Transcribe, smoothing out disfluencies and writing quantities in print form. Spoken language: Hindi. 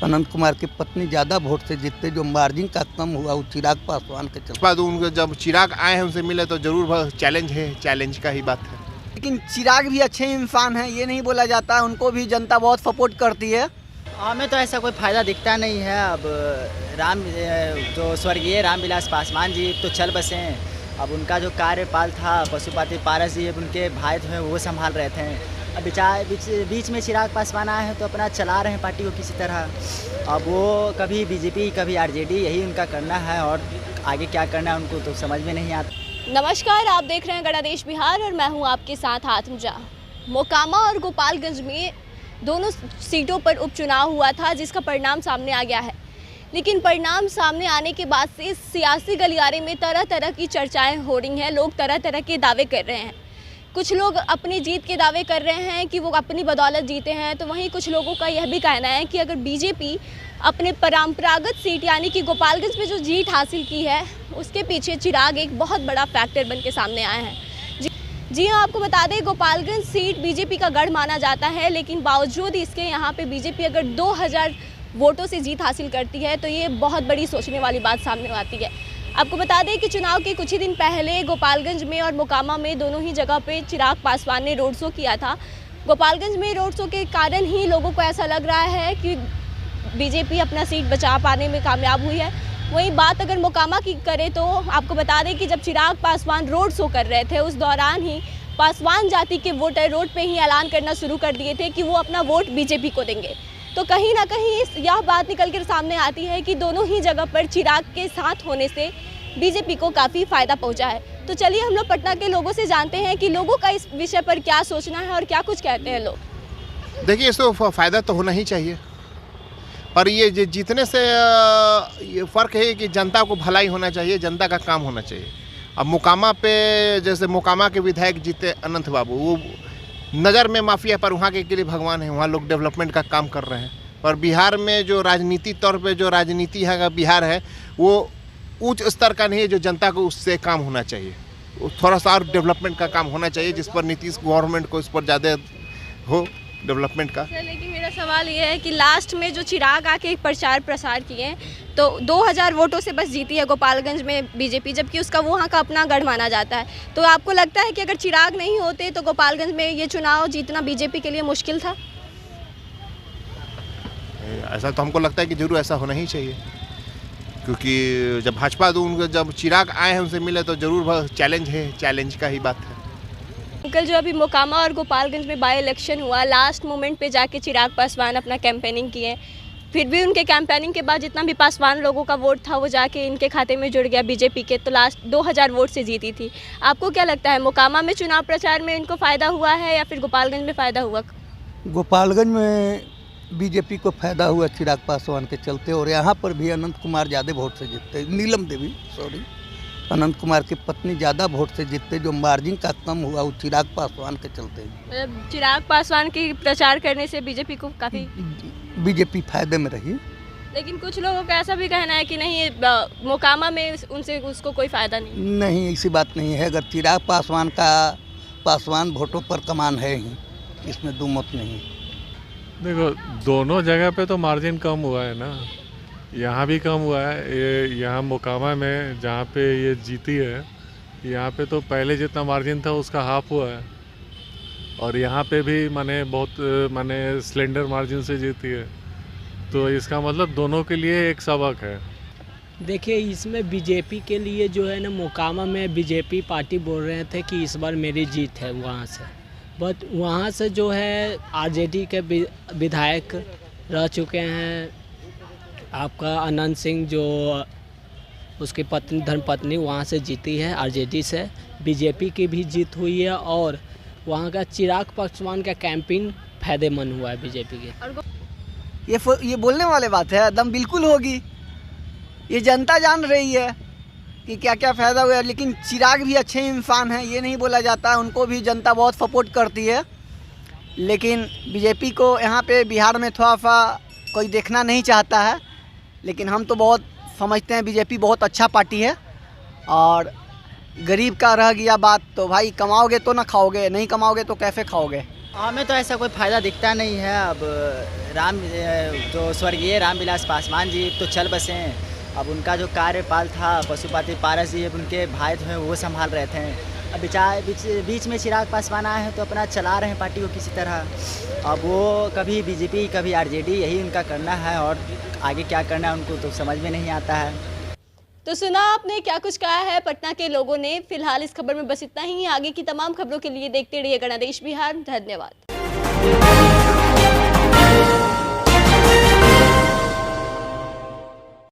अनंत कुमार की पत्नी ज़्यादा वोट से जीतते, जो मार्जिन का कम हुआ वो चिराग पासवान के चलते। बाद उनको जब चिराग आए हैं उनसे मिले तो जरूर चैलेंज है, चैलेंज का ही बात है। लेकिन चिराग भी अच्छे इंसान हैं, ये नहीं बोला जाता, उनको भी जनता बहुत सपोर्ट करती है। हमें तो ऐसा कोई फ़ायदा दिखता नहीं है। अब जो स्वर्गीय रामविलास पासवान जी तो चल बसे हैं, अब उनका जो कार्यपाल था पशुपति पारस जी, अब उनके भाई जो है वो संभाल रहे थे। अब बीच में चिराग पासवान आए हैं तो अपना चला रहे हैं पार्टी को किसी तरह। अब वो कभी बीजेपी कभी आरजेडी, यही उनका करना है और आगे क्या करना है उनको तो समझ में नहीं आता। नमस्कार, आप देख रहे हैं गणरादेश बिहार और मैं हूं आपके साथ आत्मजा। मोकामा और गोपालगंज में दोनों सीटों पर उपचुनाव हुआ था, जिसका परिणाम सामने आ गया है। लेकिन परिणाम सामने आने के बाद से सियासी गलियारे में तरह तरह की चर्चाएं हो रही हैं, लोग तरह तरह के दावे कर रहे हैं। कुछ लोग अपनी जीत के दावे कर रहे हैं कि वो अपनी बदौलत जीते हैं, तो वहीं कुछ लोगों का यह भी कहना है कि अगर बीजेपी अपने परंपरागत सीट यानी कि गोपालगंज में जो जीत हासिल की है, उसके पीछे चिराग एक बहुत बड़ा फैक्टर बन के सामने आए हैं। जी हाँ, आपको बता दें गोपालगंज सीट बीजेपी का गढ़ माना जाता है, लेकिन बावजूद इसके यहाँ पे बीजेपी अगर 2000 वोटों से जीत हासिल करती है तो ये बहुत बड़ी सोचने वाली बात सामने आती है। आपको बता दें कि चुनाव के कुछ ही दिन पहले गोपालगंज में और मोकामा में दोनों ही जगह पे चिराग पासवान ने रोड शो किया था। गोपालगंज में रोड शो के कारण ही लोगों को ऐसा लग रहा है कि बीजेपी अपना सीट बचा पाने में कामयाब हुई है। वहीं बात अगर मोकामा की करें तो आपको बता दें कि जब चिराग पासवान रोड शो कर रहे थे, उस दौरान ही पासवान जाति के वोटर रोड पे ही ऐलान करना शुरू कर दिए थे कि वो अपना वोट बीजेपी को देंगे। तो कहीं ना कहीं यह बात निकल कर सामने आती है कि दोनों ही जगह पर चिराग के साथ होने से बीजेपी को काफ़ी फ़ायदा पहुंचा है। तो चलिए हम लोग पटना के लोगों से जानते हैं कि लोगों का इस विषय पर क्या सोचना है और क्या कुछ कहते हैं लोग। देखिए, इसको फ़ायदा तो होना ही चाहिए, पर ये जीतने से ये फ़र्क है कि जनता को भलाई होना चाहिए, जनता का काम होना चाहिए। अब मोकामा पे जैसे मोकामा के विधायक जीते अनंत बाबू, वो नज़र में माफिया पर वहाँ के लिए भगवान है, वहाँ लोग डेवलपमेंट का काम कर रहे हैं। पर बिहार में जो राजनीति तौर पे जो राजनीति है बिहार है, वो उच्च स्तर का नहीं है, जो जनता को उससे काम होना चाहिए। थोड़ा सा और डेवलपमेंट का काम होना चाहिए, जिस पर नीतीश गवर्नमेंट को इस पर ज़्यादा हो डेवलपमेंट का। लेकिन मेरा सवाल ये है कि लास्ट में जो चिराग आके प्रचार प्रसार किए तो 2000 वोटों से बस जीती है गोपालगंज में बीजेपी, जबकि उसका वहाँ का अपना गढ़ माना जाता है। तो आपको लगता है कि अगर चिराग नहीं होते तो गोपालगंज में ये चुनाव जीतना बीजेपी के लिए मुश्किल था? ऐसा तो हमको लगता है कि जरूर ऐसा होना ही चाहिए, क्योंकि जब भाजपा जब चिराग आए हैं उनसे मिले तो जरूर चैलेंज है, चैलेंज का ही बात है। अंकल, जो अभी मोकामा और गोपालगंज में बाई इलेक्शन हुआ, लास्ट मोमेंट पे जाके चिराग पासवान अपना कैंपेनिंग किए, फिर भी उनके कैंपेनिंग के बाद जितना भी पासवान लोगों का वोट था वो जाके इनके खाते में जुड़ गया बीजेपी के, तो लास्ट 2000 वोट से जीती थी। आपको क्या लगता है, मोकामा में चुनाव प्रचार में इनको फ़ायदा हुआ है या फिर गोपालगंज में फ़ायदा हुआ? गोपालगंज में बीजेपी को फायदा हुआ चिराग पासवान के चलते, और यहाँ पर भी अनंत कुमार ज़्यादा वोट से जीतते, नीलम देवी अनंत कुमार की पत्नी ज़्यादा वोट से जीतते, जो मार्जिन का कम हुआ वो चिराग पासवान के चलते। चिराग पासवान की प्रचार करने से बीजेपी को काफ़ी बीजेपी फायदे में रही। लेकिन कुछ लोगों का ऐसा भी कहना है कि नहीं, मोकामा में उनसे उसको कोई फ़ायदा नहीं। ऐसी बात नहीं है। अगर चिराग पासवान वोटों पर कमान है ही, इसमें दो मत नहीं। देखो, दोनों जगह पे तो मार्जिन कम हुआ है ना, यहाँ भी कम हुआ है। ये यहाँ मोकामा में जहाँ पे ये जीती है, यहाँ पे तो पहले जितना मार्जिन था उसका हाफ हुआ है, और यहाँ पे भी बहुत स्लेंडर मार्जिन से जीती है। तो इसका मतलब दोनों के लिए एक सबक है। देखिए, इसमें बीजेपी के लिए जो है ना, मोकामा में बीजेपी पार्टी बोल रहे थे कि इस बार मेरी जीत है वहाँ से, बट वहाँ से जो है आरजेडी के विधायक रह चुके हैं। आपका अनंत सिंह, जो उसकी पत्नी धर्मपत्नी वहाँ से जीती है आरजेडी से, बीजेपी की भी जीत हुई है, और वहाँ का चिराग पासवान का कैंपेन फायदेमंद हुआ है बीजेपी के। ये बोलने वाले बात है, एकदम बिल्कुल होगी। ये जनता जान रही है कि क्या क्या फ़ायदा हुआ है। लेकिन चिराग भी अच्छे इंसान हैं, ये नहीं बोला जाता, उनको भी जनता बहुत सपोर्ट करती है। लेकिन बीजेपी को यहाँ पे बिहार में थोड़ा सा कोई देखना नहीं चाहता है, लेकिन हम तो बहुत समझते हैं बीजेपी बहुत अच्छा पार्टी है। और गरीब का रह गया बात, तो भाई कमाओगे तो ना खाओगे, नहीं कमाओगे तो कैसे खाओगे। हमें तो ऐसा कोई फ़ायदा दिखता नहीं है। अब जो स्वर्गीय रामविलास पासवान जी तो चल बसे हैं। अब उनका जो कार्यपाल था पशुपति पारस जी, अब उनके भाई जो हैं वो संभाल रहे थे। अब बीच में चिराग पासवान आए हैं तो अपना चला रहे हैं पार्टी को किसी तरह। अब वो कभी बीजेपी कभी आरजेडी, यही उनका करना है और आगे क्या करना है उनको तो समझ में नहीं आता है। तो सुना आपने क्या कुछ कहा है पटना के लोगों ने। फिलहाल इस खबर में बस इतना ही। आगे की तमाम खबरों के लिए देखते रहिए गणदेश बिहार। धन्यवाद।